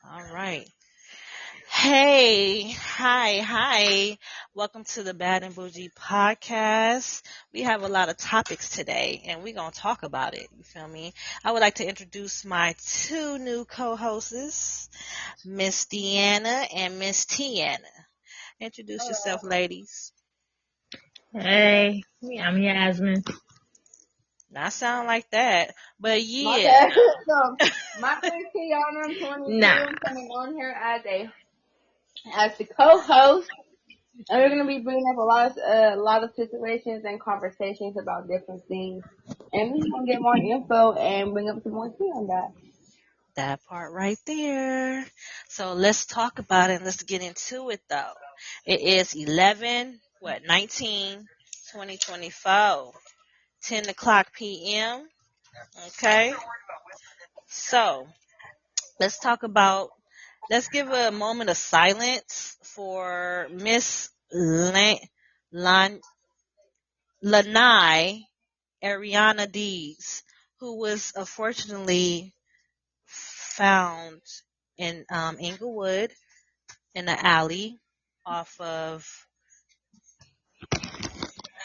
All right. Hey, hi. Welcome to the Bad and Bougie podcast. We have a lot of topics today and we're going to talk about it. You feel me? I would like to introduce my two new co-hosts, Miss Deanna and Miss Tiana. Introduce yourself, ladies. Hey, I'm Yasmin. Not sound like that, but My yeah. bad. So my name is Tiana. I'm 22. Nah. I'm coming on here as the co-host, and we're gonna be bringing up a lot of situations and conversations about different things, and we're gonna get more info and bring up some more tea on that. That part right there. So let's talk about it. Let's get into it though. It is 19, 2024, 10 o'clock p.m. Okay. So let's give a moment of silence for Miss Lan- Lanai Ariana Dees, who was unfortunately found in Inglewood in the alley off of,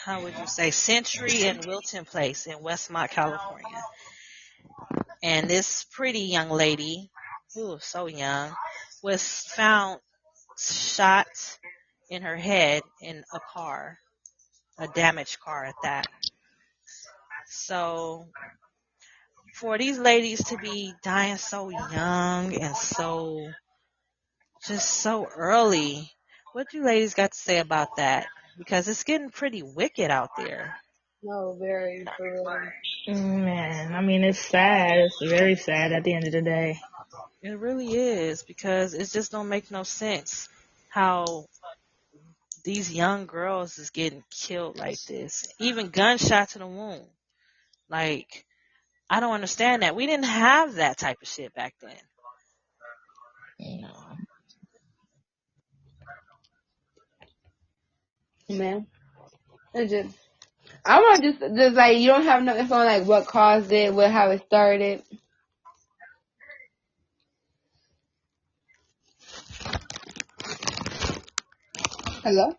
how would you say, Century and Wilton Place in Westmont, California. And this pretty young lady, who was so young, was found shot in her head in a car, a damaged car at that. So for these ladies to be dying so young and just so early, what you ladies got to say about that? Because it's getting pretty wicked out there. No, very for real. Man, I mean, it's sad. It's very sad at the end of the day. It really is, because it just don't make no sense how these young girls is getting killed like this. Even gunshot to the wound. Like, I don't understand that. We didn't have that type of shit back then. No. Man, it's just I want just like you don't have no info on like what caused it, how it started. Hello.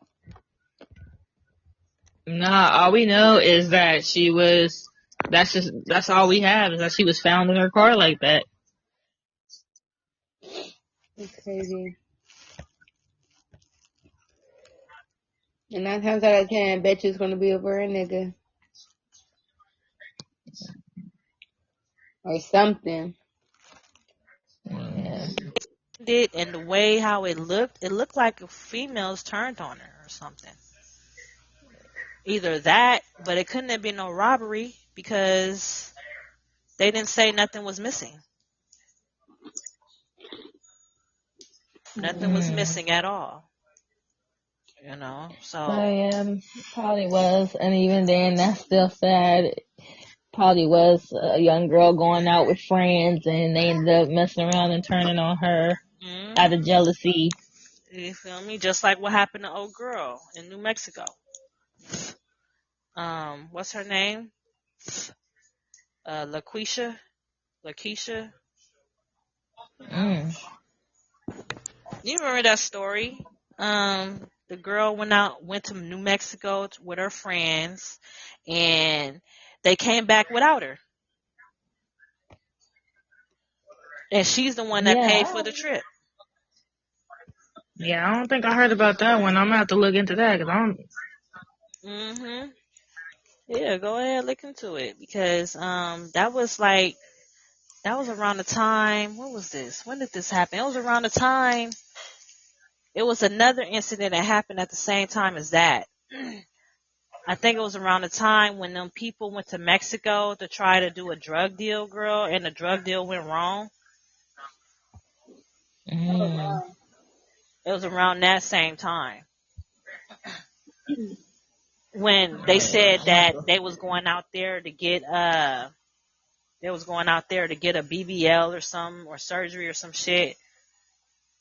Nah, all we know is that that's all we have is that she was found in her car like that. It's crazy. And 9 times out of 10, I bet you it's gonna be over a nigga or something. Yeah. And the way how it looked like a female's turned on her or something. Either that, but it couldn't have been no robbery because they didn't say nothing was missing. Nothing was Mm. missing at all. You know, But so yeah, probably was. And even then, that's still sad. Probably was a young girl going out with friends and they ended up messing around and turning on her out of hmm jealousy. you feel me? Just like what happened to old girl in New Mexico. What's her name? LaQuisha. LaKeisha. Mm. You remember that story? The girl went to New Mexico with her friends, and they came back without her, and she's the one that paid Yeah. for the trip. Yeah, I don't think I heard about that one. I'm gonna have to look into that because I'm. hmm Yeah, go ahead, look into it because that was around the time. What was this? When did this happen? It was around the time. It was another incident that happened at the same time as that. I think it was around the time when them people went to Mexico to try to do a drug deal, girl, and the drug deal went wrong. Oh Mm. wow. It was around that same time when Oh they yeah, said I'm that not. they was going out there to get a BBL or some or surgery or some shit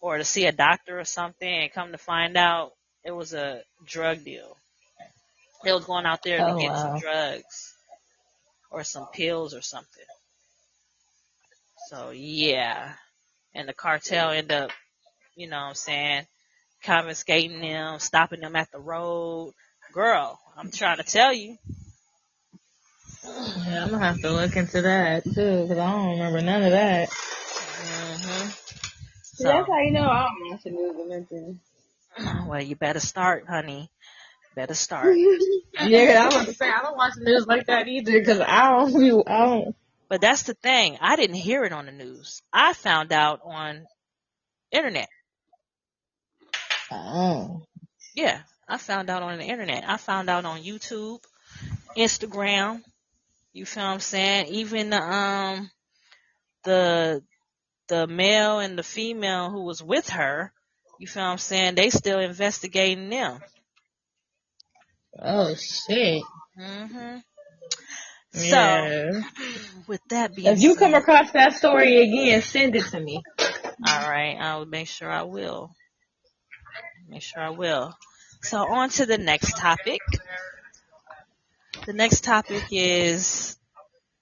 or to see a doctor or something, and come to find out it was a drug deal. They was going out there to Oh get some wow. drugs or some pills or something. So yeah. and the cartel end up, you know what I'm saying, confiscating them, stopping them at the road. Girl, I'm trying to tell you. Yeah, I'm gonna have to look into that too, because I don't remember none of that. Hmm See, that's So, how you know I don't watch the news or nothing. well, you better start, honey. Better start. Yeah, I was about to say I don't watch the news like that either, because I don't. But that's the thing. I didn't hear it on the news. I found out on internet. Oh. Yeah, I found out on the internet. I found out on YouTube, Instagram. You feel what I'm saying? Even the the male and the female who was with her, you feel what I'm saying? They still investigating them. Oh shit. Hmm So, Yeah. with that being If you come said, across that story again, send it to me. all right, I'll make sure I will. Make sure I will. So, on to the next topic. The next topic is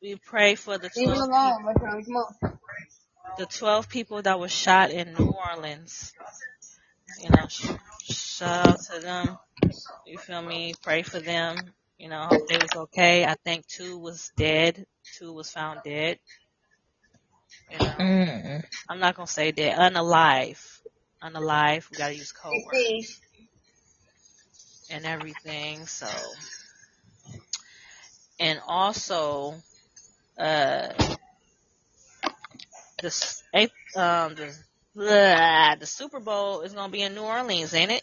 we pray for Leave it alone. What's wrong? Come on. the 12 people that were shot in New Orleans. You know, shout out to them. You feel me? Pray for them. You know, hope they was okay. I think two was dead. Two was found dead. You know, Mm. I'm not gonna say dead. Unalive. Unalive. We gotta use code See, words and everything. So, and also, uh, the Super Bowl is gonna be in New Orleans, ain't it?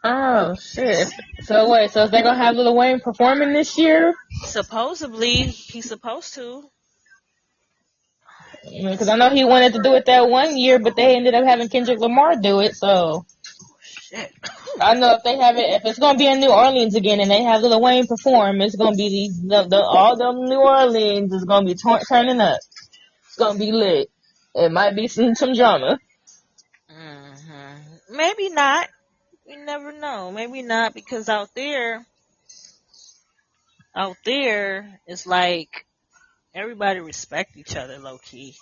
Oh shit. So wait, so is they gonna have Lil Wayne performing this year? Supposedly, he's supposed to. Because I know he wanted to do it that one year, but they ended up having Kendrick Lamar do it. So Shit. I know if they have it, if it's gonna be in New Orleans again, and they have Lil Wayne perform, it's gonna be all them New Orleans is gonna be turning up. It's gonna be lit. It might be some drama. Maybe not. You never know. Maybe not because out there, it's like everybody respect each other low key.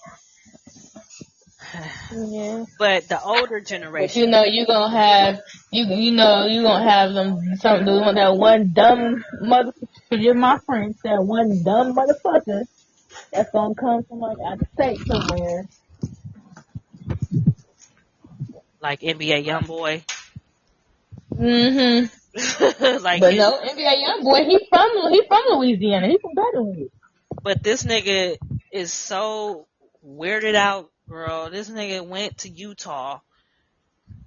Yeah. But the older But generation, you gonna have you gonna have them that one dumb mother. Forgive my French. That one dumb motherfucker that's gonna come from like out of state somewhere. like NBA YoungBoy, Mhm. like But his, no, NBA young boy, he from Louisiana. He from Baton Rouge. but this nigga is so weirded out, bro. This nigga went to Utah,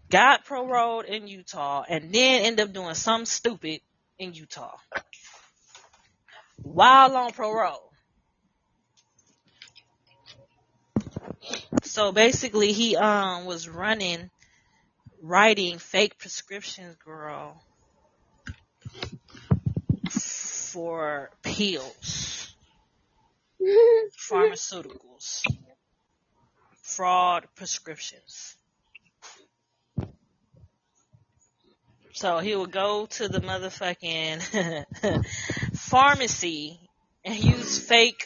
got paroled in Utah, and then ended up doing something stupid in Utah while on parole. So basically, he was writing fake prescriptions, girl, for pills, pharmaceuticals, fraud prescriptions. So he would go to the motherfucking pharmacy and use fake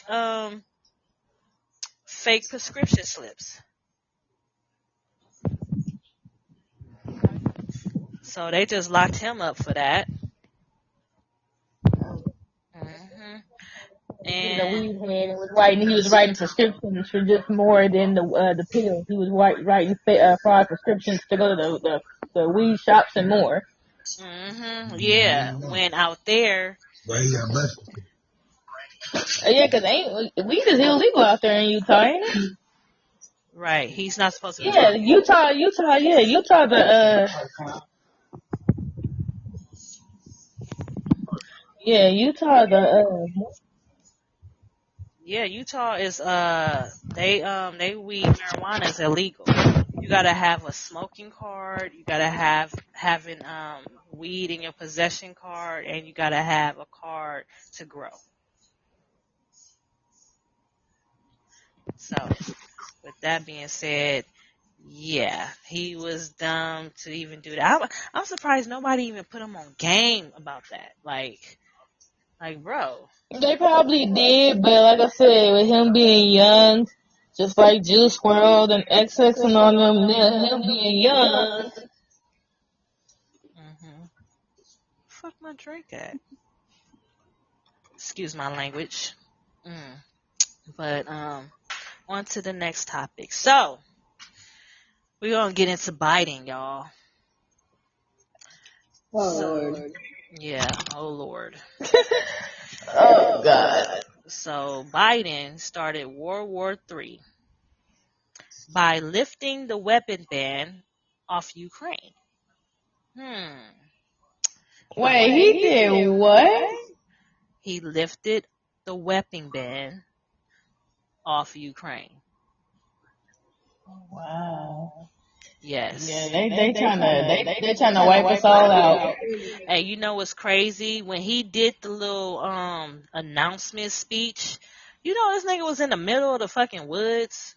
prescription slips. So they just locked him up for that. hmm He was a And weed head and was writing. He was writing prescriptions for just more than the pills. He was writing fraud prescriptions to go to the weed shops and more. yeah, when out there, Yeah, because ain't weed is illegal out there in Utah, ain't it? right, he's not supposed to be Yeah, smoking. Utah. Utah. Yeah, Utah is they weed marijuana is illegal. You gotta have a smoking card, you gotta have having weed in your possession card, and you gotta have a card to grow. So with that being said, yeah, he was dumb to even do that. I'm surprised nobody even put him on game about that. Like bro. They probably did, but like I said, with him being young. Just like Juice WRLD and XX and on them, him being young. Fuck my drink at? Excuse my language. But on to the next topic. So we're gonna get into Biden, y'all. Oh Lord. Yeah, oh Lord. Oh God. So Biden started World War III by lifting the weapon ban off Ukraine. Wait, he did what? He lifted the weapon ban off Ukraine. Wow. Yes. Yeah, they trying to wipe us all out. Hey, you know what's crazy? When he did the little announcement speech, you know this nigga was in the middle of the fucking woods.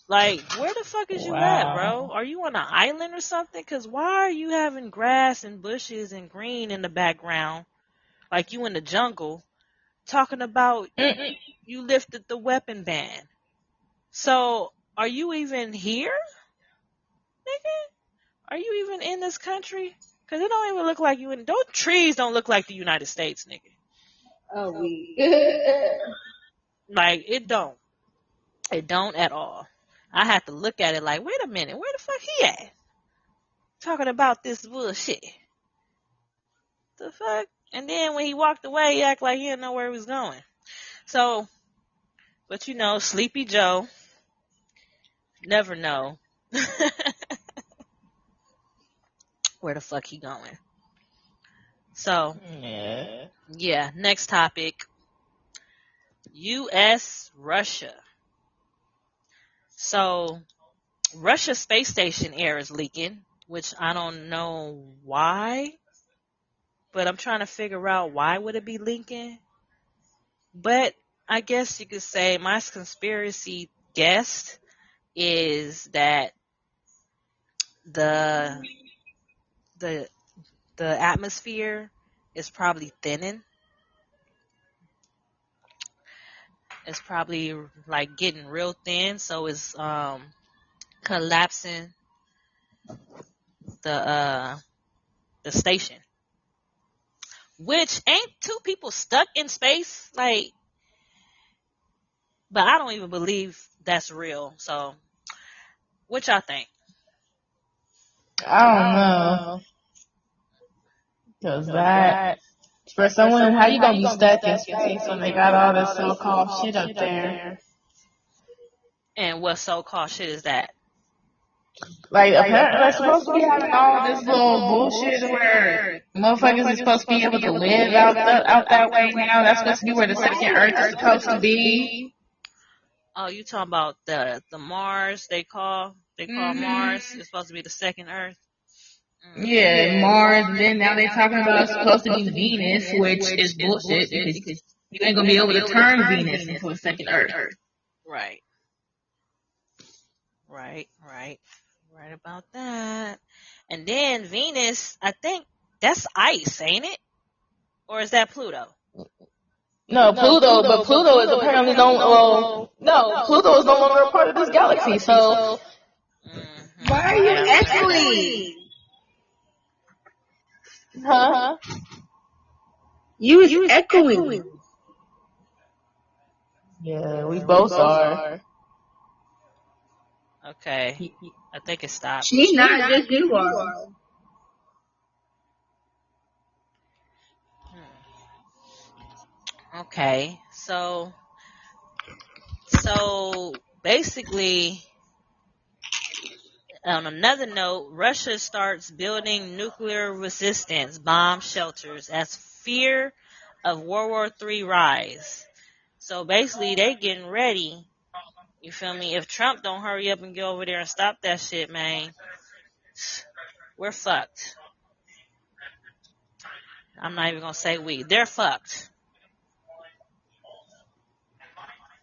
Like, where the fuck is you at, bro? Are you on an island or something? Cause why are you having grass and bushes and green in the background, like you in the jungle, talking about you lifted the weapon ban? So, are you even here, nigga? Are you even in this country? Cause it don't even look like you in. Those trees don't look like the United States, nigga. Oh we. Like it don't. It don't at all. I had to look at it like, wait a minute, where the fuck he at? Talking about this bullshit. The fuck? And then when he walked away, he act like he didn't know where he was going. So, but you know, Sleepy Joe never know where the fuck he going. So, yeah, next topic. U.S. Russia. So, Russia space station air is leaking, which I don't know why, but I'm trying to figure out why would it be leaking. But I guess you could say my conspiracy guess is that the the the atmosphere is probably thinning. It's probably like getting real thin, so it's collapsing the station. Which ain't two people stuck in space, like, but I don't even believe that's real. So, what y'all think? I don't know. Cause that, for someone, how you gonna be stuck in space when they got all this so-called shit up there? And what so-called shit is that? Like, apparently, they're supposed to be having all this little bullshit where motherfuckers is supposed to be able to live out that way now. That's supposed to be where the second Earth is supposed to be. Oh, you talking about the Mars they call Mars is supposed to be the second Earth? Yeah, Mars. And then now they're talking about it's supposed to be Venus, which is bullshit because you ain't gonna be able to turn Venus into a second Earth. Right. Right about that. And then Venus, I think that's ice, ain't it? Or is that Pluto? No, Pluto, but Pluto is apparently Pluto is no longer a part of this galaxy, so. Why are you echoing? Huh? You is echoing. Yeah, we both are. Okay. I think it stopped. She not, just you are. Okay. So basically, on another note, Russia starts building nuclear resistance bomb shelters as fear of World War III rise. So basically, they getting ready. You feel me? If Trump don't hurry up and get over there and stop that shit, man, we're fucked. I'm not even gonna say we. They're fucked.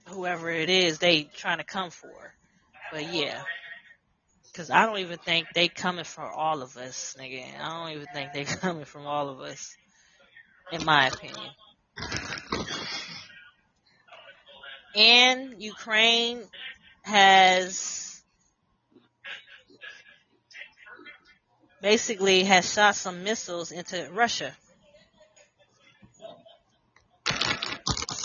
Whoever it is, they trying to come for. But yeah. Because I don't even think they coming for all of us, nigga. I don't even think they coming from all of us, in my opinion. And Ukraine has basically has shot some missiles into Russia.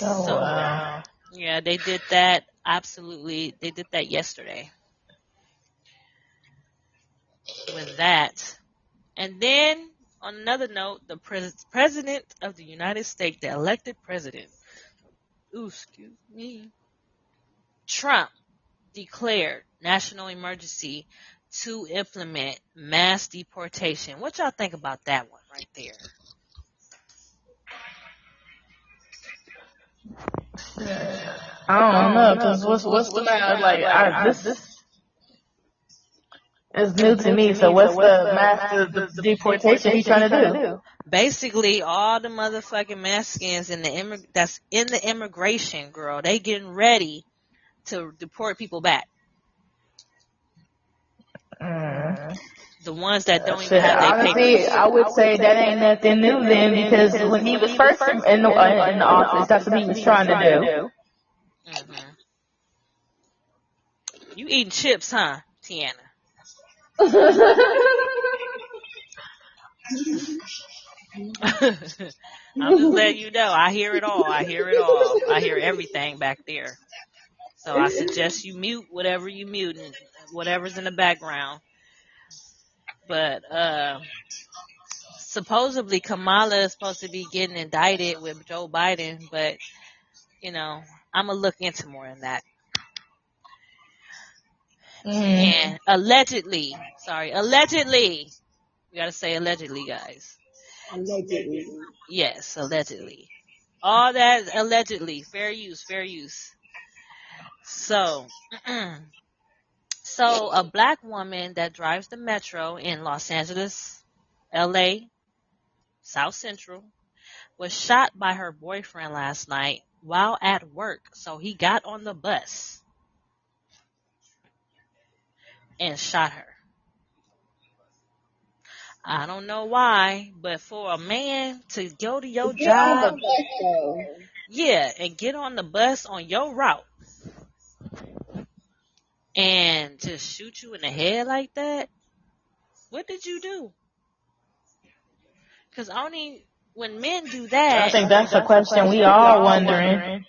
Oh So wow. yeah, they did that. Absolutely, they did that yesterday with that. And then, on another note, the president of the United States, the elected president, ooh, excuse me, Trump declared national emergency to implement mass deportation. What y'all think about that one right there? I don't know, cause what's the matter? Like, this is new to me. So what's the the deportation he trying to do? Basically, all the motherfucking Mexicans in that's in the immigration, girl, they getting ready to deport people back. Mm. The ones that don't even Shit, have their honestly, papers. I would say that ain't nothing new then, because when he was first in the office, that's what he was trying to do. Hmm. You eating chips, huh, Tiana? I'm just letting you know. I hear it all. I hear it all. I hear everything back there. So I suggest you mute whatever you muting, whatever's in the background. But supposedly Kamala is supposed to be getting indicted with Joe Biden, but you know, I'm gonna look into more than that. Mm. And allegedly, we gotta say allegedly, guys. Allegedly. Yes, allegedly. All that allegedly, fair use, fair use. So, so a black woman that drives the metro in Los Angeles, LA, South Central, was shot by her boyfriend last night while at work. So he got on the bus and shot her. I don't know why, but for a man to go to your Get on the job, bus though. yeah, and get on the bus on your route and just shoot you in the head like that, what did you do? Because only when men do I that, think that's a question we all wondering.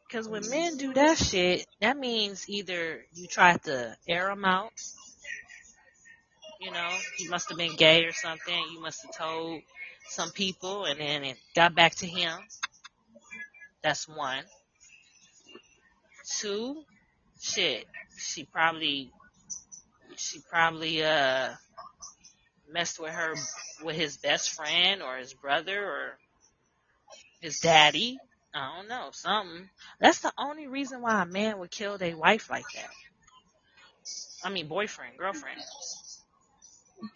because when men do that shit, that means either you tried to air them out, you know, he must have been gay or something. You must have told some people and then it got back to him. That's one. Two, shit. She probably she probably messed with her with his best friend or his brother or his daddy. I don't know, something. That's the only reason why a man would kill their wife like that. I mean boyfriend, girlfriend.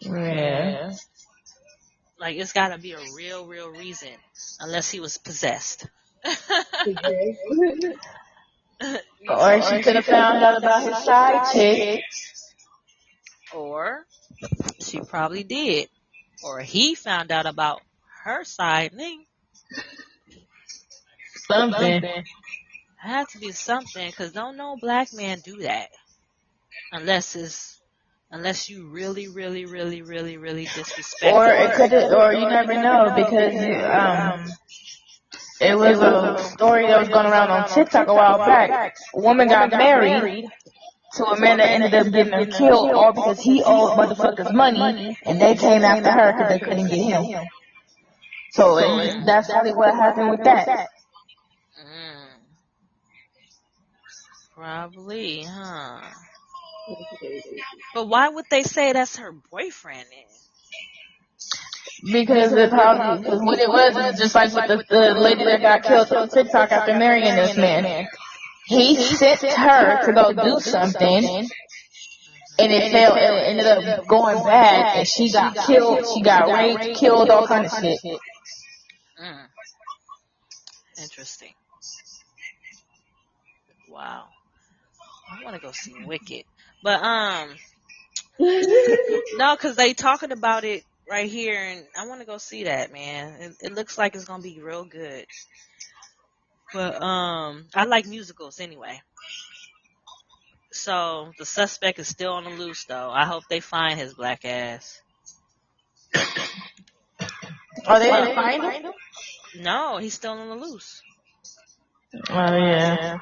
Yeah. Like it's gotta be a real reason. Unless he was possessed. You know? Or she could have found out about his side chick. Or she probably did. Or he found out about her side thing. Something. It had to be something because don't no black man do that unless you really disrespect Or them. it could have, or you never know, because it was a story that was going around on TikTok a while back. A woman got married to a man that ended up getting her killed, all because he owed motherfuckers money, and they came after her because they couldn't get him. So that's probably what happened with that. Mm, probably, huh? But why would they say that's her boyfriend then? Because it probably, because what it was is just like with the lady that got killed on TikTok after marrying this man. He sent her to go do something, and it failed. It ended up going bad, and she got killed. She got raped, killed, all kind of shit. Mm, interesting. Wow. I want to go see Wicked, but no, because they talking about it right here, and I want to go see that, man. It looks like it's gonna be real good. But I like musicals anyway. So the suspect is still on the loose though. I hope they find his black ass. Oh, they didn't find him? No, he's still on the loose. Oh, yeah.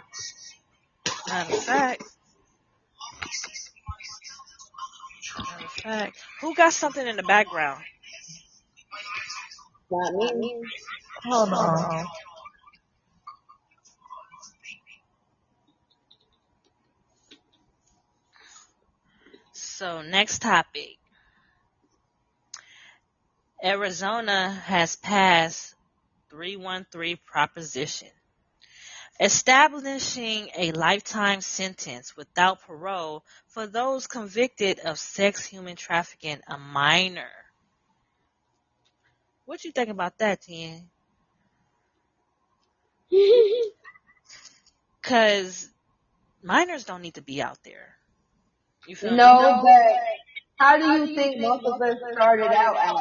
Matter of fact, who got something in the background? Not me. Hold on. So next topic. Arizona has passed 313 proposition, establishing a lifetime sentence without parole for those convicted of sex human trafficking a minor. What you think about that, Tien? Because minors don't need to be out there. You feel me? No, but how do you think most of us started out as?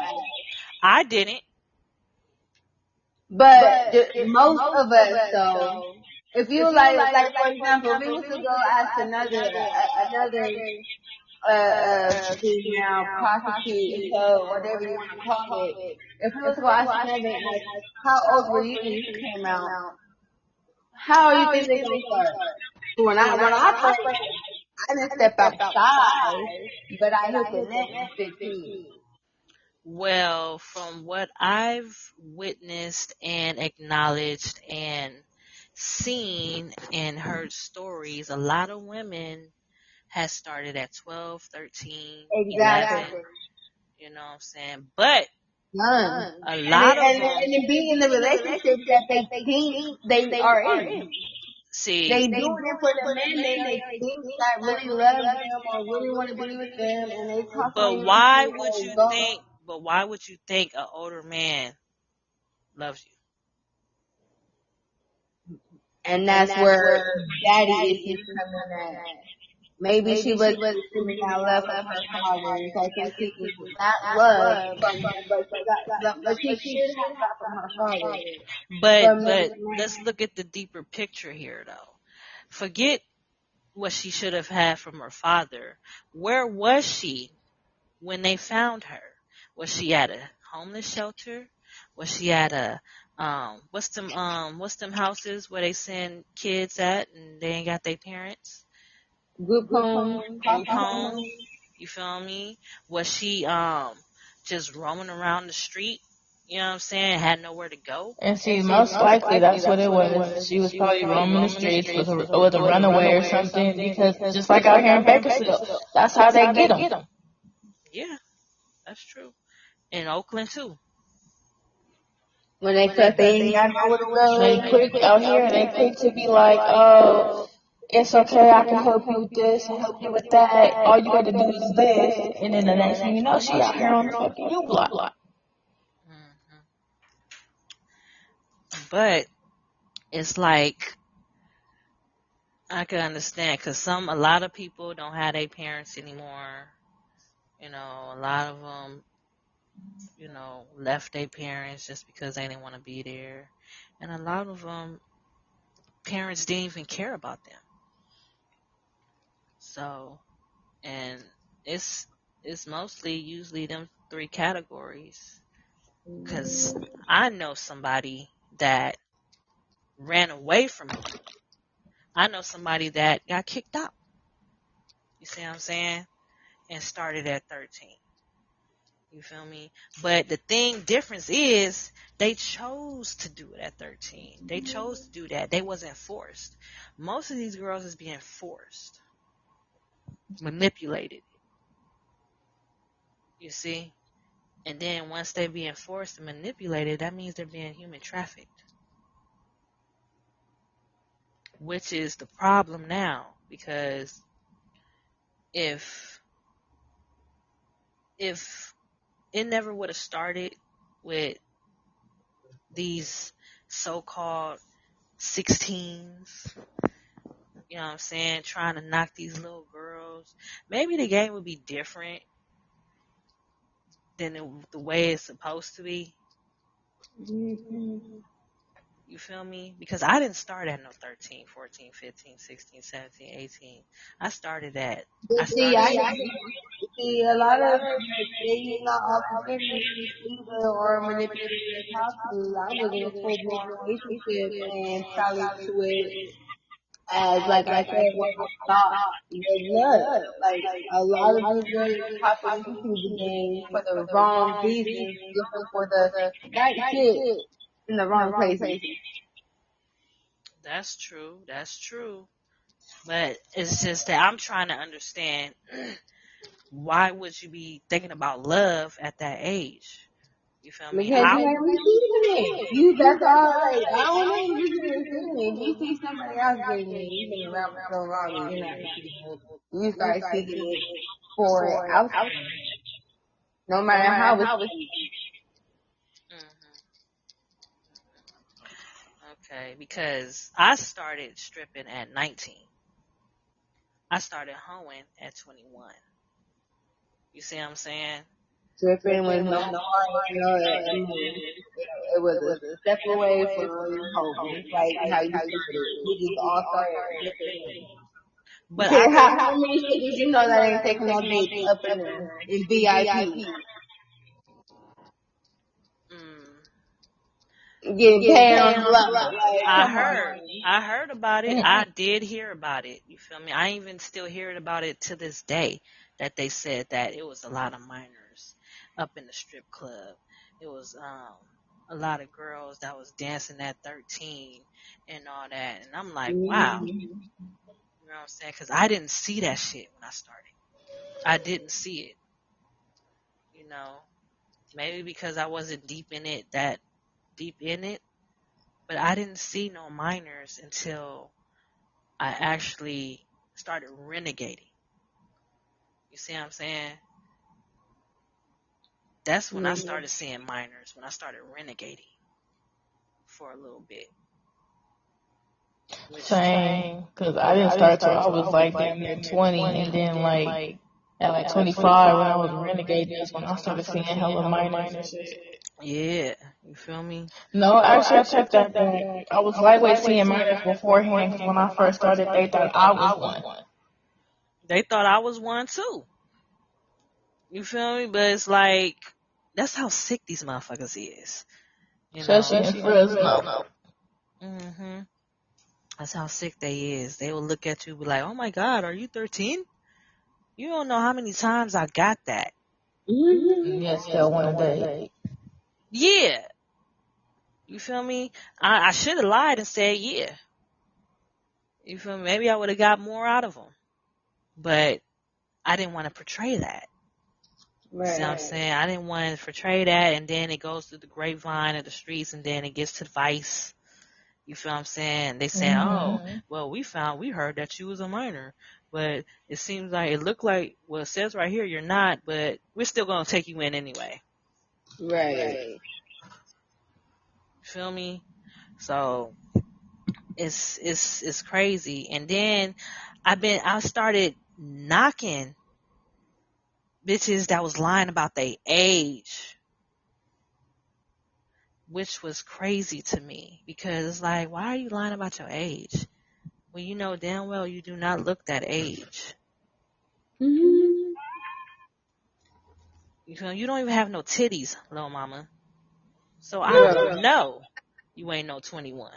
I didn't. But most of us, though, if you like for example, if we was to go ask another female prostitute, hoe, whatever you want to call it, if we was to go ask another, like, how old were you when you came out? How do you think they're gonna start? When I first, I didn't step outside, but I hit the net at 15. Well, from what I've witnessed and acknowledged and seen and heard stories, a lot of women has started at 12, 13, 11. Exactly. You know what I'm saying? But None. a And lot of them, and it be in the relationship that they think they are in. see, They do it for the men they think that really love them or really want to be with them, and they but constantly make why you would you go. think, but why would you think an older man loves you? And that's where daddy issues come in at. Maybe she wasn't receiving that love from her father, so she's seeking that love from him, but she should have that from her father. From But the let's man. look at the deeper picture here though. Forget what she should have had from her father. Where was she when they found her? Was she at a homeless shelter? Was she at a what's them houses where they send kids at and they ain't got their parents? Group home, Group foster home. home. You feel me? Was she just roaming around the street? You know what I'm saying? Had nowhere to go. And see, most likely that's what it was. She was probably roaming the streets with a runaway or something. Because just like out here in Bakersfield, that's how they get them. Yeah, that's true. In Oakland too. When they feel like they ain't got nowhere to They go. quick out here. They quick to be like, oh, it's okay. I can help you with this and help you with that. All you got to do is this. And then the next thing you know, she out here on the fucking U block. Hmm. But it's like I can understand because a lot of people don't have their parents anymore. You know, a lot of them, left their parents just because they didn't want to be there, and a lot of them parents didn't even care about them. So, and it's it's mostly usually them three categories. Because I know somebody that ran away from home. I know somebody that got kicked out. You see what I'm saying? And started at 13. You feel me? But the difference is they chose to do it at 13. They chose to do that. They wasn't forced. Most of these girls is being forced, manipulated. You see? And then once they're being forced and manipulated, that means they're being human trafficked, which is the problem now. Because if if it never would have started with these so-called 16s, you know what I'm saying, trying to knock these little girls, maybe the game would be different than the way it's supposed to be. Mm-hmm. You feel me? Because I didn't start at no 13, 14, 15, 16, 17, 18. I started at, But I see, started, see a lot of they not all together either or manipulated how to. I was in a full blown relationship and probably to it as like I said what I thought was love. Like a lot of these girls hopping into the game for the wrong reasons, looking for the right shit in the wrong places. that's true. That's true. But it's just that I'm trying to understand why would you be thinking about love at that age? You feel me? Because you ain't receiving it. You that's all like I don't know, you just receiving it. If you see somebody else getting it, you've been around for so long and you're not receiving it. You start seeking it for it outside. No matter how it's hmm Okay, because I started stripping at 19. I started hoeing at 21. You see what I'm saying? dripping with no heart, no it was a step away from home. Just like how you said it. We just all started dripping. But I Okay, could. how many niggas you know that ain't taking no dates up in there in VIP? Mm, Getting paid on the level. Like, I come on. heard. I heard about it. I did hear about it. You feel me? I even still hear about it to this day that they said that it was a lot of minors up in the strip club. It was a lot of girls that was dancing at 13 and all that. And I'm like, wow. Mm-hmm. You know what I'm saying? Because I didn't see that shit when I started. I didn't see it. You know, maybe because I wasn't deep in it, but I didn't see no minors until I actually started renegating. You see what I'm saying? That's when I started seeing minors, when I started renegating for a little bit. Which, Same, because I didn't start till I was like damn near 20, and then like at like 25 when I was renegading, that's when I started seeing hella minors and shit. yeah, you feel me? No, actually, I took that back. I was lightweight seeing minors beforehand because when I first started, they thought I was one. They thought I was one too. You feel me? But it's like, that's how sick these motherfuckers is. You know? Especially in Fresno. hmm That's how sick they is. They will look at you and be like, oh my God, are you 13? You don't know how many times I got that. Mm-hmm. Yes, still one a day. Yeah. You feel me? I should have lied and said yeah. You feel me? Maybe I would have got more out of them. But I didn't want to portray that. You see what I'm Right. saying? I didn't want to portray that, and then it goes through the grapevine of the streets, and then it gets to Vice. You feel what I'm saying? They say, oh, well, we heard that you was a minor, but it seems like, it looked like, well, it says right here you're not, but we're still going to take you in anyway. Right. You feel me? So it's crazy. And then I started knocking bitches that was lying about their age, which was crazy to me because it's like, why are you lying about your age when you know damn well you do not look that age? Mm-hmm. You don't even have no titties, little mama. So I Right. know you ain't no 21.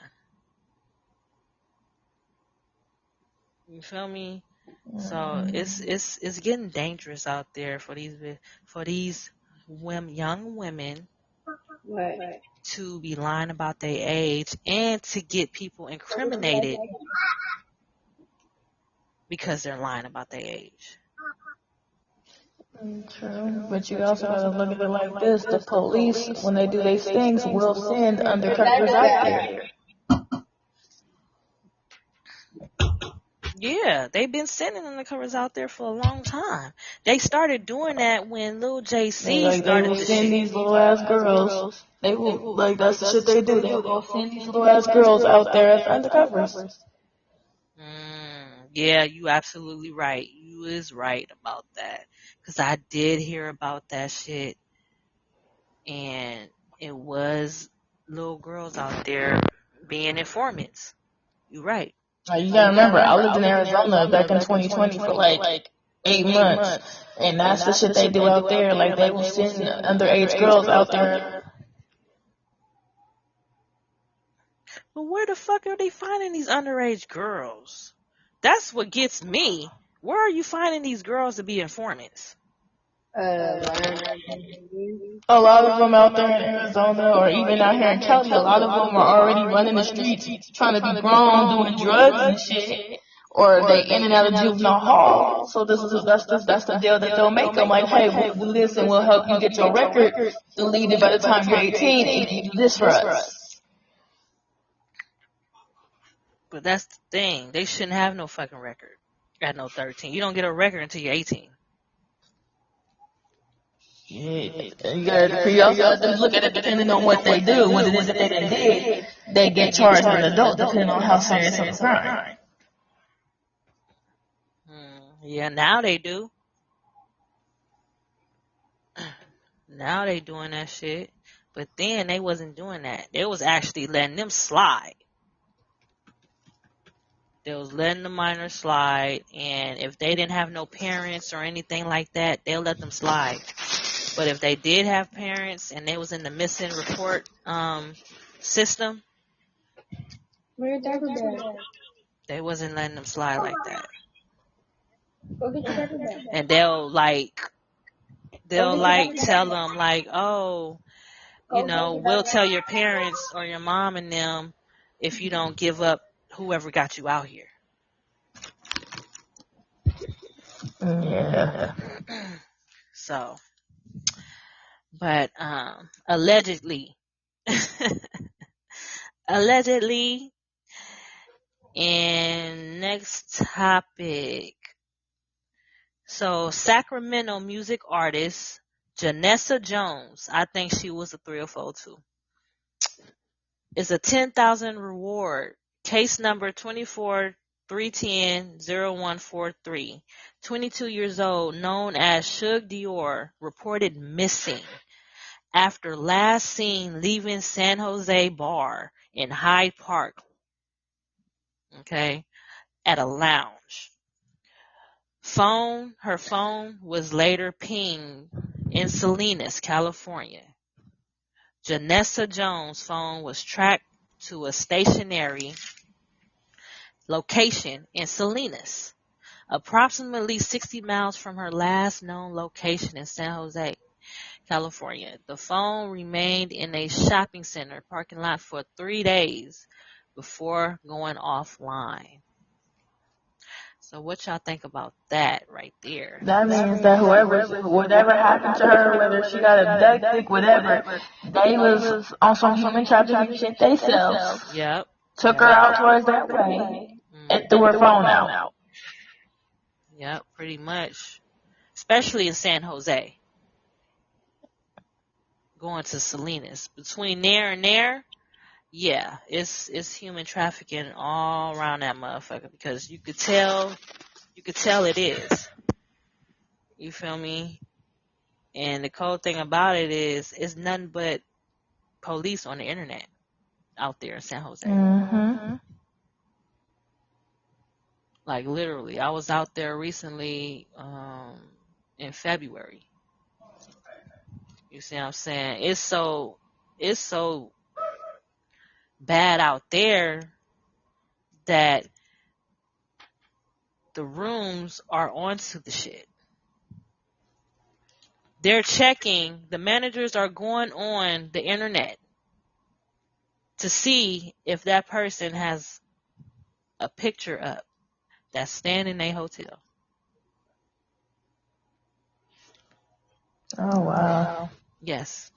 You feel me? So it's getting dangerous out there for these young women Right. to be lying about their age and to get people incriminated because they're lying about their age. True, but you also gotta look at it like this: the police, when they do their stings, will send undercovers out there. Yeah, they've been sending undercovers out there for a long time. They started doing that when Lil JC Like they started will the send shit. these little ass girls. They will like that's the shit they do. They will go send these little ass girls out there as undercovers. Yeah, you absolutely right. You is right about that. Cause I did hear about that shit, and it was little girls out there being informants. You're right. You gotta remember, I lived in Arizona back in 2020 for like 8 months, and that's the shit they do out there. Like, they will send underage girls out there. But where the fuck are they finding these underage girls? That's what gets me. Where are you finding these girls to be informants? A lot of them out there in Arizona, or even out here in Cali, a lot of them are already running the streets, trying to be grown, doing drugs and shit. Or they in and out of juvenile hall. So that's the deal that they'll make them. Like, hey, listen, we'll help you get your record deleted by the time you're 18, and you do this for us. But that's the thing. They shouldn't have no fucking record at no 13. You don't get a record until you're 18. Yeah. You also have to look at it depending on what they do. What it is that they did, they get charged as an adult depending on how serious of a crime. Yeah, now they do. Now they doing that shit. But then they wasn't doing that. They was actually letting them slide. They was letting the minors slide, and if they didn't have no parents or anything like that, they'll let them slide. But if they did have parents and they was in the missing report system, they wasn't letting them slide like that. And they'll tell them like, oh, you know, we'll tell your parents or your mom and them if you don't give up whoever got you out here. Yeah. So, but allegedly, and next topic. So, Sacramento music artist Janessa Jones, I think she was a 304 too, is a $10,000 reward. Case number 24-310-0143. 22 years old, known as Suge Dior, reported missing after last seen leaving San Jose bar in Hyde Park, okay, at a lounge. Her phone was later pinged in Salinas, California. Janessa Jones' phone was tracked to a stationary location in Salinas, approximately 60 miles from her last known location in San Jose, California. The phone remained in a shopping center parking lot for 3 days before going offline. So what y'all think about that right there? That means that whatever happened to her, whether she got abducted, whatever, they was on some human trafficking shit themselves. Yep. Took her out towards that way and threw her phone out. Yep, pretty much. Especially in San Jose. Going to Salinas. Between there and there, yeah, it's human trafficking all around that motherfucker, because you could tell it is. You feel me? And the cold thing about it is it's nothing but police on the internet out there in San Jose. Mm-hmm. Like, literally, I was out there recently in February. You see what I'm saying? It's so bad out there that the rooms are onto the shit. They're checking, the managers are going on the internet to see if that person has a picture up that's staying in a hotel. Oh, wow. Yes.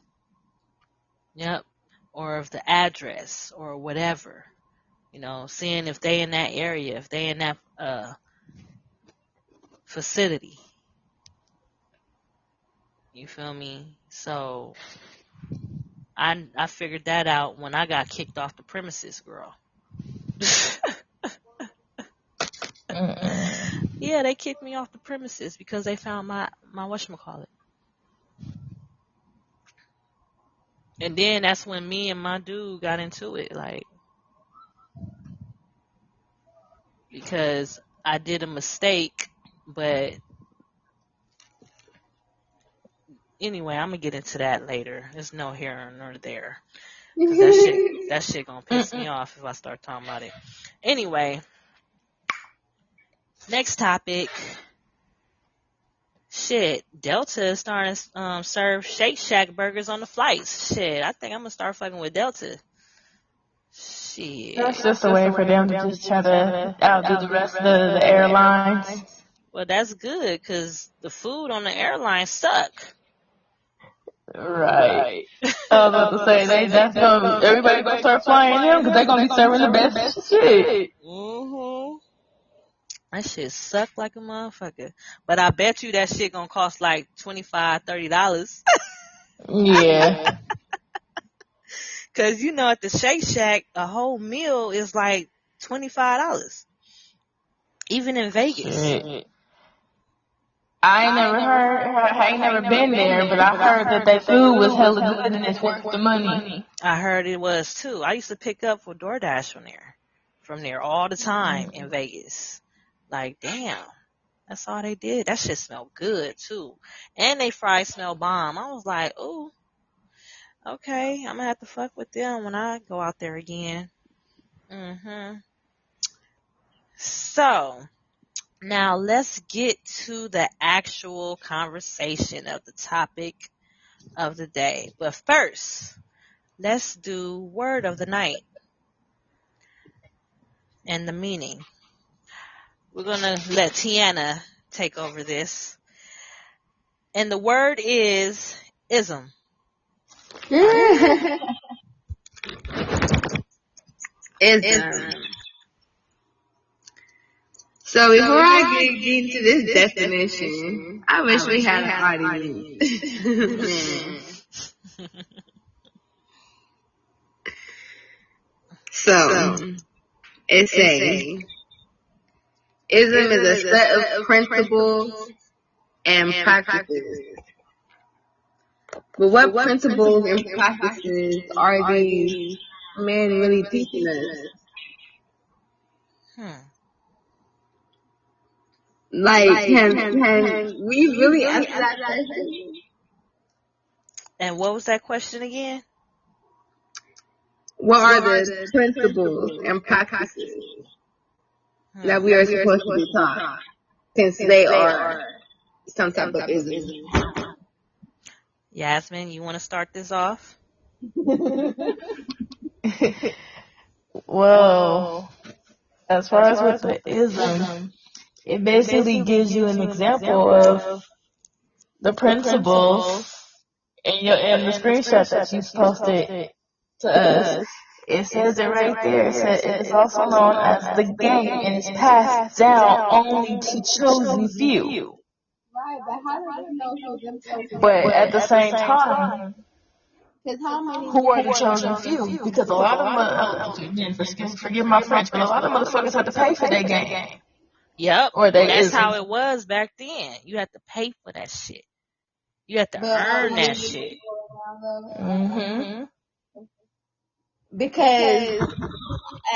Yep. Or of the address or whatever. You know, seeing if they in that area, if they in that facility. You feel me? So I figured that out when I got kicked off the premises, girl. Yeah, they kicked me off the premises because they found my whatchamacallit. And then that's when me and my dude got into it. Like, because I did a mistake. But anyway, I'm gonna get into that later. There's no here nor there, cause that shit gonna piss me off if I start talking about it. Anyway, next topic. Shit, Delta is starting to serve Shake Shack burgers on the flights. Shit, I think I'm gonna start fucking with Delta. Shit. That's just a way for them to just try to outdo the rest of the airlines. Well, that's good because the food on the airline suck. Right. I was about to say everybody gonna start flying them because they're gonna be serving the best shit. Mm-hmm. That shit suck like a motherfucker. But I bet you that shit gonna cost like $25, $30. Yeah. Cause you know at the Shake Shack a whole meal is like $25. Even in Vegas. Shit. I ain't never been there, but I heard that their food was hella good and it's worth the money. I heard it was too. I used to pick up for DoorDash from there all the time in Vegas. Like, damn, that's all they did. That shit smelled good too. And they fries smell bomb. I was like, ooh, okay, I'm gonna have to fuck with them when I go out there again. So, now let's get to the actual conversation of the topic of the day. But first, let's do word of the night and the meaning. We're going to let Tiana take over this. And the word is ism. Ism. So before I get into this definition, I wish we had an audience. So, it says, ism is a set of principles and practices. But what principles and practices are these men really teaching us? Like, can we really answer that question? And what was that question again? What are the principles and practices that we are supposed to be taught, since they are some type of ism? Yasmin, you want to start this off? Well, as far as with the ism, it basically gives you an example of the principles in the screenshot that you posted to us. It says it right there. It says it is also known as the game and is passed down only to chosen few. Right, but how do we know who them chosen? But at the same time, who are the chosen few? Because a lot of forgive my French, but a lot of motherfuckers have to pay for their game. Yep. Or that's how it was back then. You had to pay for that shit. You had to earn that shit. Because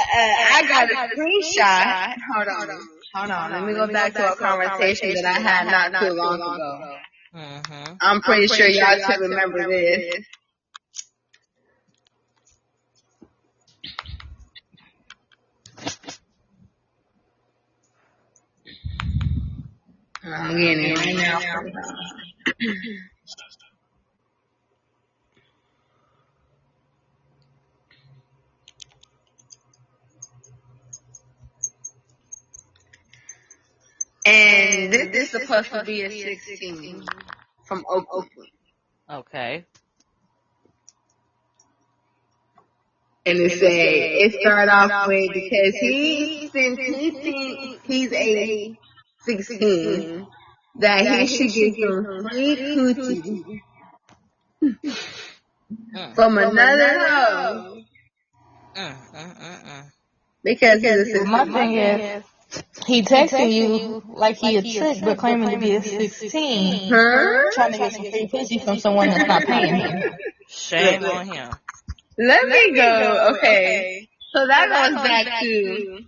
I got a screenshot. Hold on. Let me go back to a conversation that I had not too long ago. I'm pretty sure y'all can remember this. I'm getting it right now. And this is supposed to be a 16 from Oakland. Okay. And it started off with, because since he thinks he's a 16, that he should get some free coochie from another hoe. Because he's a 16. My thing is, he texting you like he a chick, but claiming to be a 16. Trying to get some free pussy from someone that's not paying him. Shame on him. Let me go. Okay. So that goes back to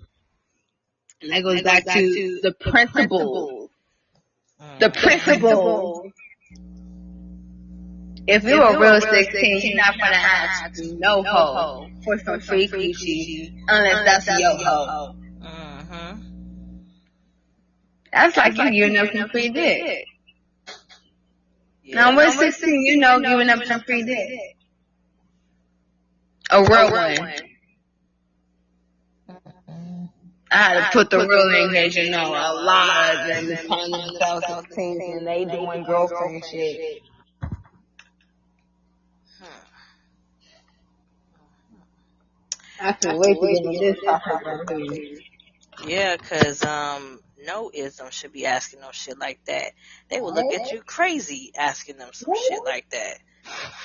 And that goes back to the principles. The Mm-hmm. principles. If you're a real 16, you're not gonna ask no hoe for some free coochie unless that's your hoe. Mm-hmm. That's like you giving up some free dick. Yeah. Now, what 16 you know giving up some free dick? A real one. I had to put the real in because, you know, a lot of them is calling themselves 16 and they doing girlfriend shit. I can't wait to get on this topic right here. Yeah, cause no ism should be asking no shit like that. They will look at you crazy asking them some shit like that.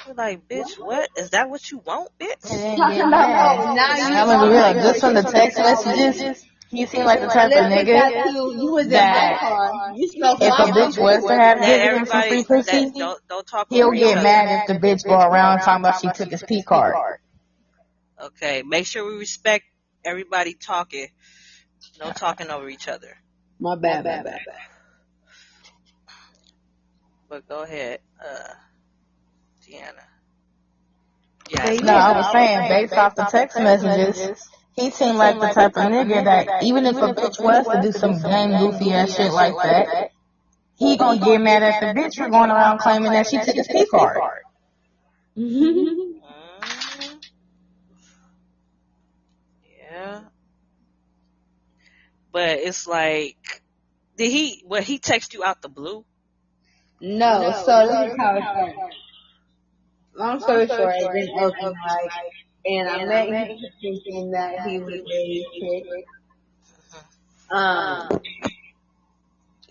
You're like, bitch, what? Is that what you want, bitch? And then Talking get about, mad. oh, now you I'm gonna be real. Just from the text messages, he seemed like the type of let's get back nigga to, you was in my that car. You smell if a fly. bitch was to have That given him some free everybody that pussy, don't talk he'll over each get other. mad if the bitch go around talking about she took his P card. Okay, make sure we respect everybody talking. No talking over each other. My bad. But go ahead, Deanna. No, I was saying, based off the text messages, he seemed like the type of nigga that even if a bitch was to do some lame goofy ass shit like that, he gonna get mad at the bitch for going around claiming that she took his P card. Mm-hmm. Yeah. But it's like, he text you out the blue? No, so this is how it started. Long story short, it's been open mic, and I met him thinking that he was a chick.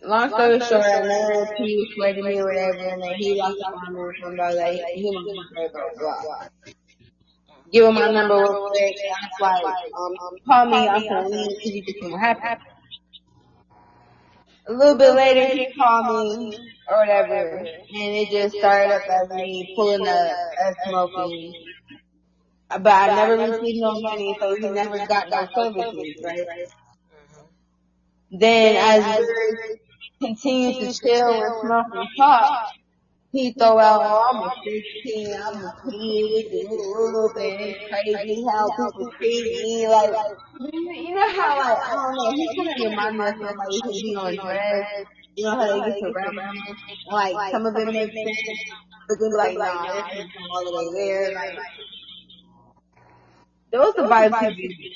Long story short, I know he was flirting me or whatever, and then he lost up on me and found out that he was blah, blah, blah. Give him my number real quick, and I was like, call me, I'm gonna leave, because you just see what happened. A little bit later, he called me, or whatever, and it just started up as me pulling up, us smoking. But I never received no money, so he never got no services, right? Then as we continue to chill and smoke and talk, he throw out, oh, I'm a 16, I'm a kid with the whoop, and it's crazy how people treat me, like, you know how, like, I don't know, he kind of remind me of somebody who be on drugs, you know how they get to reminisce, like, some of it makes sense, but then like, nah, this is all the way there, like, those the vibes he gives me.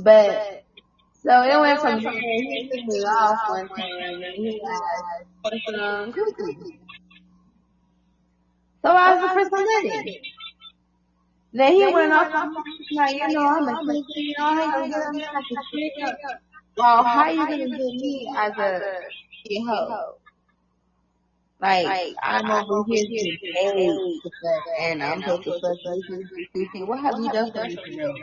But, so it went from there, he took me off one time, and he asked for some cookies. So I was the first one let it. Then he went off on me, like, you know, I'm a kid, you know, how you gonna get on me like a straight up? Well, how you gonna get me as a kid hoe? Like, I'm over here getting paid to fuck, and I'm supposed to fuck you. What have you done for me for real?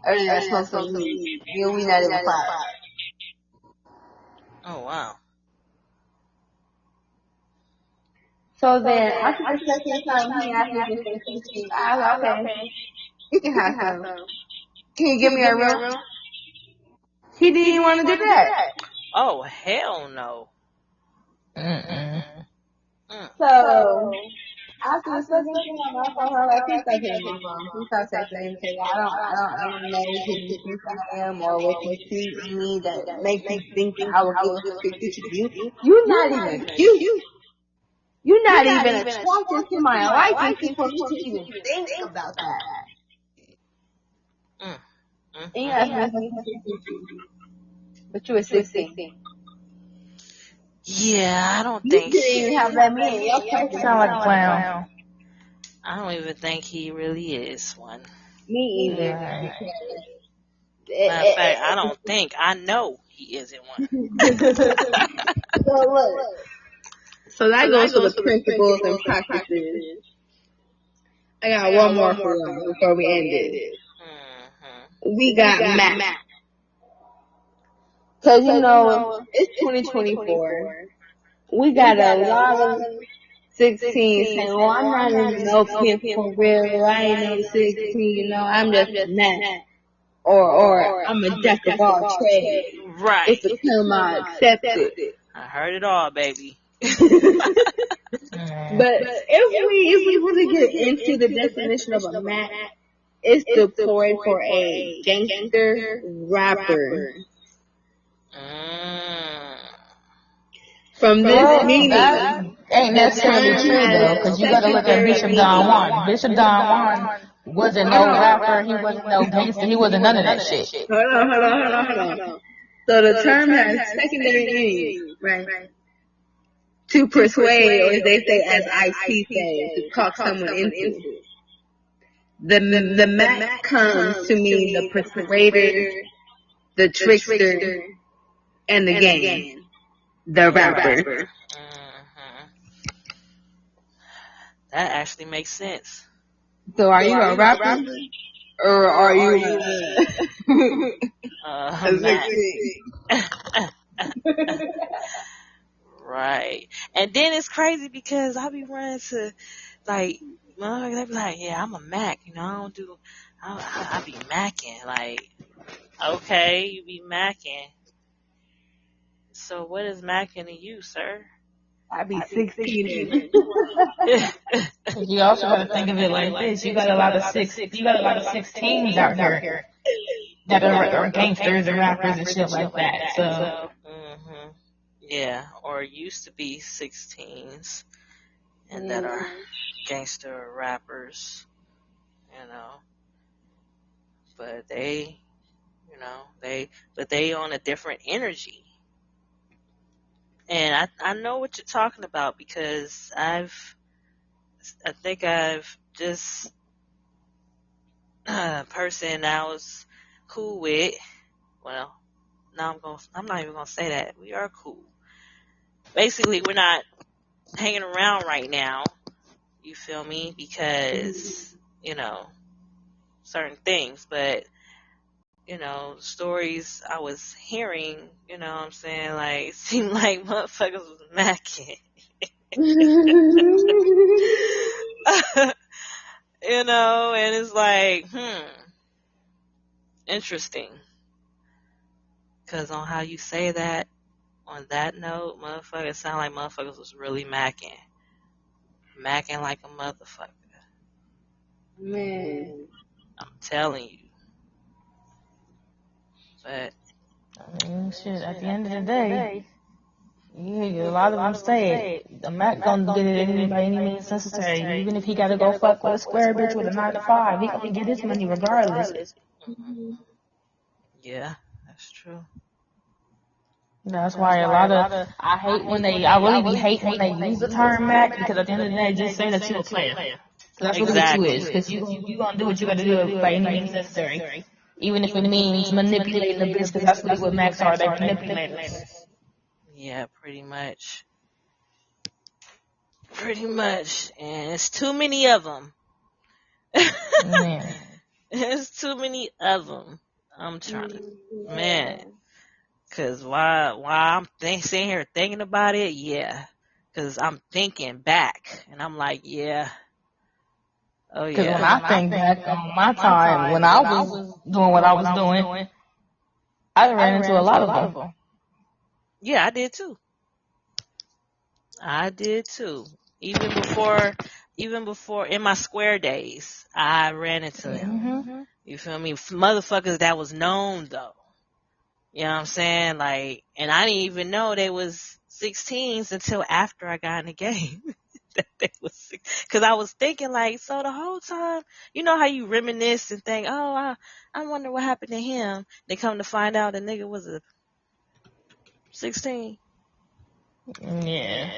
Other than smoke some weed. You and we not even quiet. Oh, wow. So then, after the second time he asked me for some cookies, I was like, okay, you can have some. Can you give me a room? He didn't even want to do that. Oh, hell no. So, after the second time, I told her, like, please stop hitting my phone. Please stop texting me, because I don't ever know who you think I am or what you see in me that makes you think that I will give a free to you. You're not even cute. You're not even attracted to my liking for me to even think about that. And you asked me but you were 16. Yeah, I don't You think didn't even have that me in your place. Sound like a clown. I don't even think he really is one. Me either. Right. Matter of fact, I don't think. I know he isn't one. So look. So that goes to the principles and practices. I got one more for y'all before we end it. We got math. Cause you know, it's 2024. We got a lot of 16 saying, well, I'm not even no pimp for real. I ain't no 16, you know, I'm just math. or I'm a jack of all trades. Right. It's a term I accepted. I heard it all, baby. But if we really get into the definition of a Mac, it's deployed for a gangster rapper. From this meaning, that ain't necessarily true though, because you gotta look at Bishop Don Juan. Bishop Don Juan wasn't no rapper, he wasn't no gangster, he wasn't none of that shit. Hold on. So the term has secondary meaning, right? To persuade, or as they say, as IT says, to talk someone into. The Mac comes to mean the persuader, the trickster, and the game, the rapper. That actually makes sense. So are you a rapper? Or are you a Mac. Right. And then it's crazy because I be running to, like, they be like, yeah, I'm a Mac. You know, I be Macking. Like, okay, you be Macking. So what is Macking to you, sir? I be 16. You also gotta think of it like this. You got a lot of 16s out here that are gangsters and rappers and shit like that. So. Yeah, or used to be 16s, and that are gangster rappers, you know. But they on a different energy. And I know what you're talking about because I think I've just a person I was cool with. Well, now I'm not even gonna say that. We are cool. Basically, we're not hanging around right now. You feel me? Because, certain things. But, stories I was hearing, what I'm saying? Like, it seemed like motherfuckers was macking. And it's like, interesting. Because on how you say that, on that note, motherfuckers sound like motherfuckers was really macking. Macking like a motherfucker. Man. I'm telling you. But I mean, shit, at the end of the day, a lot of them say it. The Mac gonna get it by any means necessary. Even if he gotta go fuck with a square bitch with a 9 to 5, he gonna get his money regardless. Yeah, that's true. That's why a lot of I really hate when they use the term Mac, because at the end of the day, just say that you're a player. That's what you is, because you gonna do what you gotta do by any means necessary. Even if it means manipulating the bitch, because that's really what Macs are, they're manipulators. Yeah, pretty much. Pretty much. And it's too many of them. Man. There's too many of them. I'm trying to, man. Cause why I'm sitting here thinking about it, yeah. Cause I'm thinking back, and I'm like, yeah. Oh yeah. Cause when I think back on my time when I was doing what I was doing, I ran into a lot of them. Yeah, I did too. Even before in my square days, I ran into them. Mm-hmm. You feel me? Motherfuckers that was known though. You know what I'm saying? Like, and I didn't even know they was 16s until after I got in the game. That they was, cause I was thinking like, so the whole time, you know how you reminisce and think, oh, I wonder what happened to him. They come to find out the nigga was a 16. Yeah.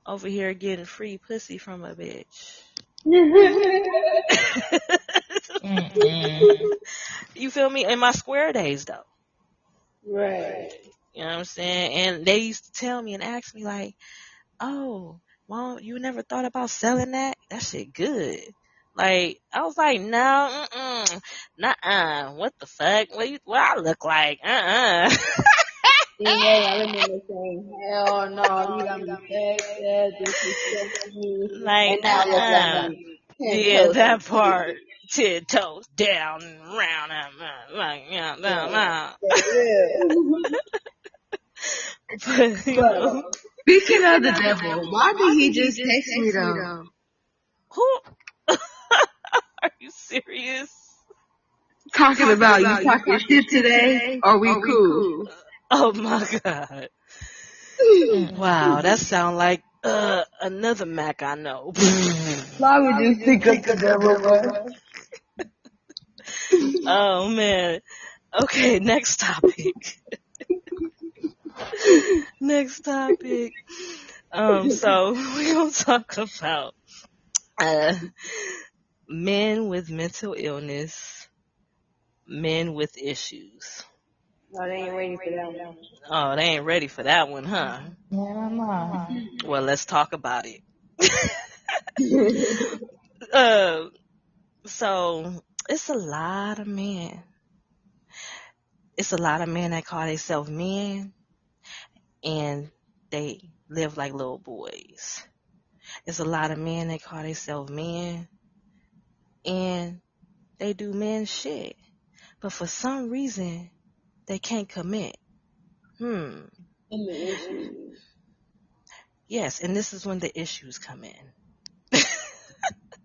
Over here getting free pussy from a bitch. You feel me? In my square days though. Right. You know what I'm saying? And they used to tell me and ask me like, oh, well, you never thought about selling that? That shit good. Like, I was like, no, nuh-uh. What the fuck? What I look like? Yeah, I remember saying, hell no, you got me fed, disrespecting me, like, and now look at me. Yeah, that part. tiptoes down and round and like yeah, Yeah. but you But know, speaking of the devil, why did he just text me though? who are you serious? Talking about you talking shit today? Are we cool? Oh my god! Wow, that sound like another Mac I know. Why would you think of the devil, bro? Oh man. Okay, next topic. Next topic. So we're gonna talk about uh men with mental illness, men with issues. No, they ain't ready for that one. Oh, they ain't ready for that one, huh? Yeah, no. Well, let's talk about it. uh, so it's a lot of men. It's a lot of men that call themselves men and they live like little boys. It's a lot of men that call themselves men and they do men shit. But for some reason, they can't commit. Hmm. And the issue. Yes, and this is when the issues come in.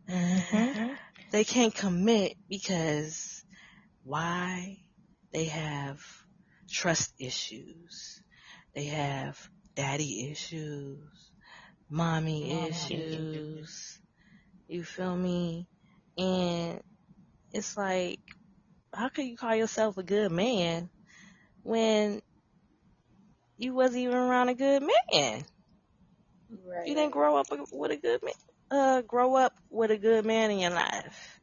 Mm-hmm. They can't commit because why? They have trust issues. They have daddy issues, mommy issues. You feel me? And it's like, how can you call yourself a good man when you wasn't even around a good man? Right. You didn't grow up with a good man. Grow up with a good man in your life.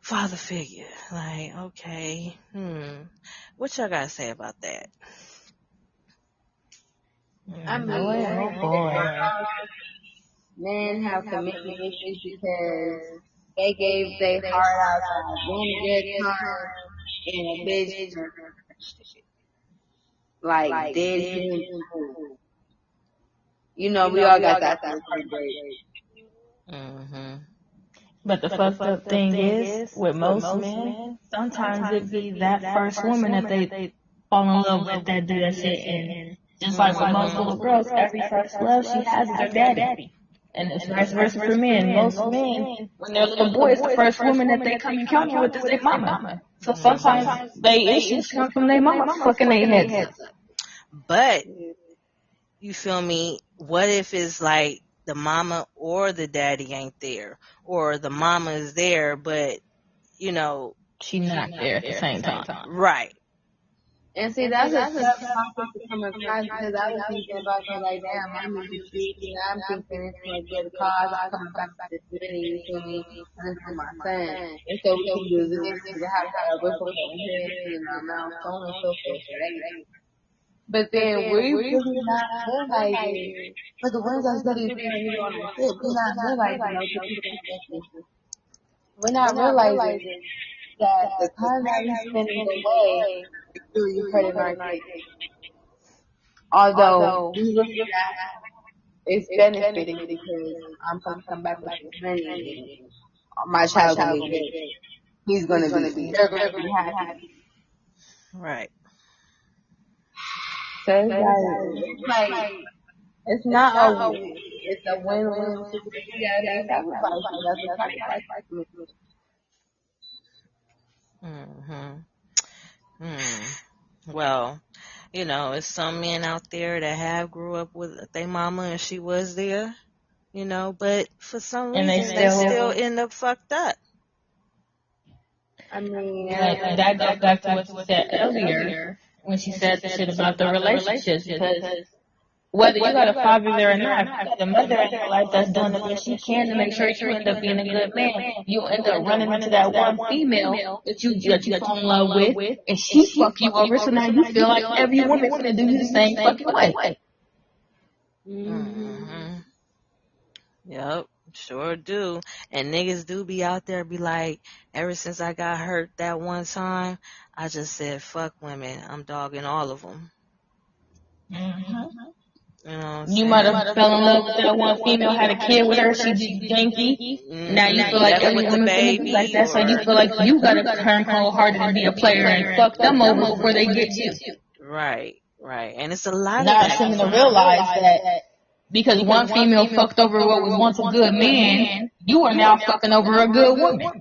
Father figure. Like, okay, what y'all gotta say about that? I mean, Boy, oh boy. men have commitment issues because they gave their heart out to one good time and a bitch like dead him. You know, we all got that first heartbreak. Mm-hmm. But the fucked up thing is, with most men, sometimes it be that first woman that they fall in love with that do that shit. And just like with most little girls, every first love she has is her daddy. And it's vice versa for men. Most men, when they're little boys, the first woman that they come encounter with is their mama. So sometimes they issues come from their mama fucking their heads up. But you feel me? What if it's like the mama or the daddy ain't there, or the mama is there, but you know, She not there at the same time. right? And see, that's a tough topic to come across because I was thinking about that like, damn, I'm in the streets and I'm thinking it's for a good cause. I'm coming back to this city, you feel me? And this is my son. And so we can do this, we can have a ripple from here to our mouth, so on and so forth, right? But then we really not realizing, for the ones that study putting you on our shit, we're not realizing those people perspective. We're not realizing that the time that we spending away is really hurting our kids. Although we look at that, it's benefiting because I'm supposed to come back with this money and my child gonna be good. They're gonna be happy. Right. So it's not it's a win-win situation. You gotta make sacrifices. That's what sacrifice means. Mm-hmm. Well, you know, it's some men out there that have grew up with their mama and she was there, you know, but for some And reason they still end up fucked up. I mean, But that goes back to what you said earlier when she said the shit about the relationships, because whether you got a father there or not, if you got a mother in your life that's doing the best she can to make sure you end up being a good man, you end up running into that one female that you fall in love with, and she fuck you over, so now you feel like every woman's gonna do you the same fucking way. Mm-hmm. Yep, sure do. And niggas do be out there be like, ever since I got hurt that one time, I just said, fuck women. I'm dogging all of them. Mm-hmm. You know what I'm You saying? might have fell in love with that one female, had a kid with her, she just janky. Now you feel like Left every with the woman finna be like baby, that, so you feel like you gotta turn cold-hearted and be a player and fuck them over before they get you. right, and it's a lot of Not that seeming to going on. realize that because one female fucked over what was once a good man, you are now fucking over a good woman.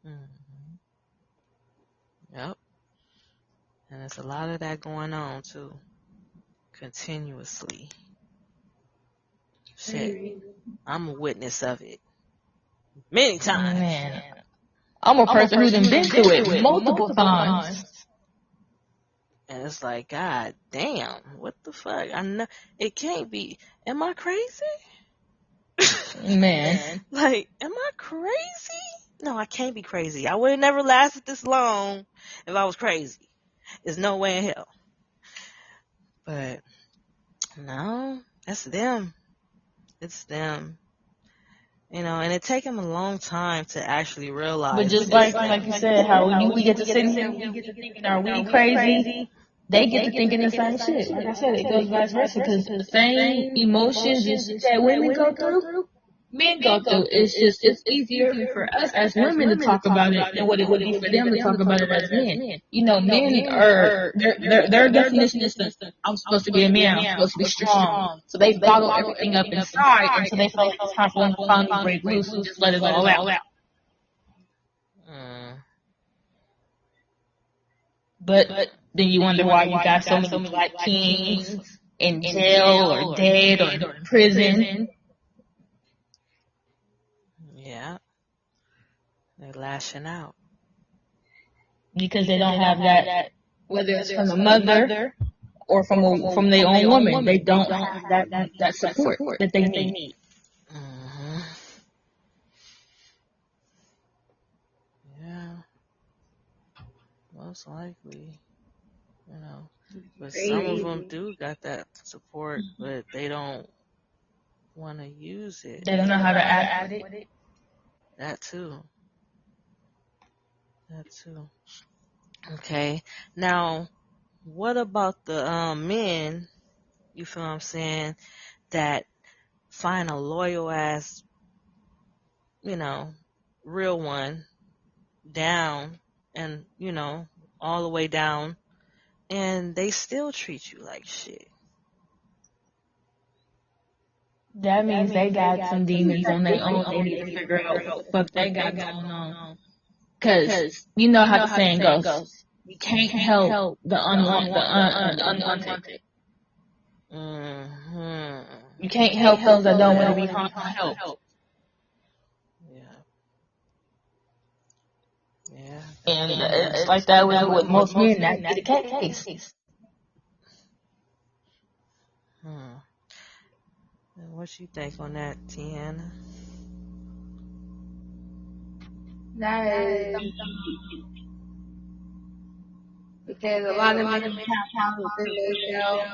Mm-hmm. Yep, and there's a lot of that going on too, continuously. Shit, I'm a witness of it many times. Man, I'm a person who's been through it multiple times. And it's like, God damn, what the fuck? I know it can't be. Am I crazy? Man. Like, am I crazy? No, I can't be crazy. I would have never lasted this long if I was crazy. There's no way in hell. But no, that's them. It's them. You know, and it take them a long time to actually realize. But just like you said, how we get to sit here, we get to thinking, are we crazy? They get to thinking the same shit. Like I said, it goes vice versa because the same emotions that women go through, men go through. It's easier for us as women to talk about it than what it would be for them to talk about it as men. You know, men are their definition is I'm supposed to be a man, I'm supposed to be strong. So they bottle everything up inside until they feel like it's time for them to finally break loose and just let it all out. But then you wonder why you got so many black kings in jail or dead or in prison. Yeah, they're lashing out Because they don't have that, whether it's from the mother or from their own woman, they don't have that support that they need. Mm-hmm. Yeah, most likely, you know. But some of them do got that support, but they don't want to use it. They don't know how to act with it. That too. Okay. Now, what about the men, you feel what I'm saying, that find a loyal ass, you know, real one down and, you know, all the way down, and they still treat you like shit? That means they got some demons on their own. They need to figure out what the fuck they got going on. Cause you know how the saying goes. You can't help the unwanted. Mm-hmm. You can't help those that don't want to be helped. Yeah. And it's like that with most men. That be the case. And what you think on that, Tiana? That is because a lot of men have problems within themselves,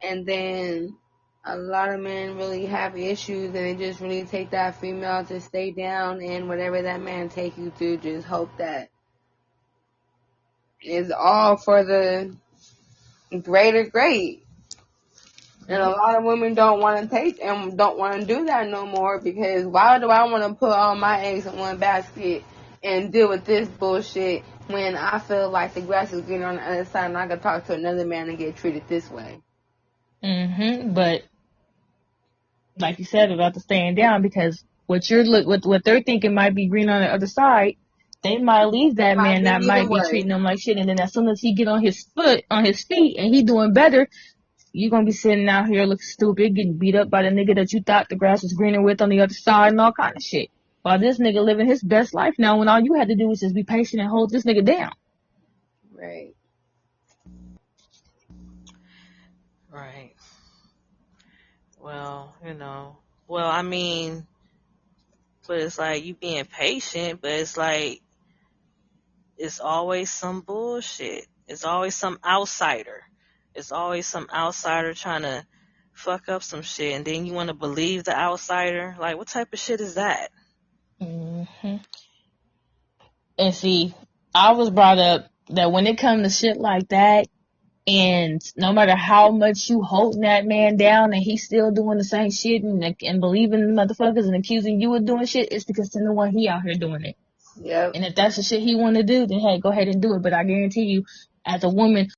and then a lot of men really have issues, and they just really take that female to stay down, and whatever that man take you through, just hope that is all for the greater great. And a lot of women don't want to take and don't want to do that no more, because why do I want to put all my eggs in one basket and deal with this bullshit when I feel like the grass is greener on the other side and I could talk to another man and get treated this way? But like you said about the staying down, because what they're thinking might be green on the other side, they might leave that man that might be treating them like shit, and then as soon as he get on his feet and he doing better, you're gonna be sitting out here looking stupid, getting beat up by the nigga that you thought the grass was greener with on the other side and all kind of shit. While this nigga living his best life now, when all you had to do was just be patient and hold this nigga down. Right. Right. Well, I mean, but it's like you being patient, but it's like it's always some bullshit. It's always some outsider. It's always some outsider trying to fuck up some shit, and then you want to believe the outsider. Like, what type of shit is that? Mm-hmm. And see, I was brought up that when it comes to shit like that, And no matter how much you holding that man down and he's still doing the same shit and believing motherfuckers and accusing you of doing shit, it's because to the one he out here doing it. Yep. And if that's the shit he want to do, then hey, go ahead and do it. But I guarantee you, as a woman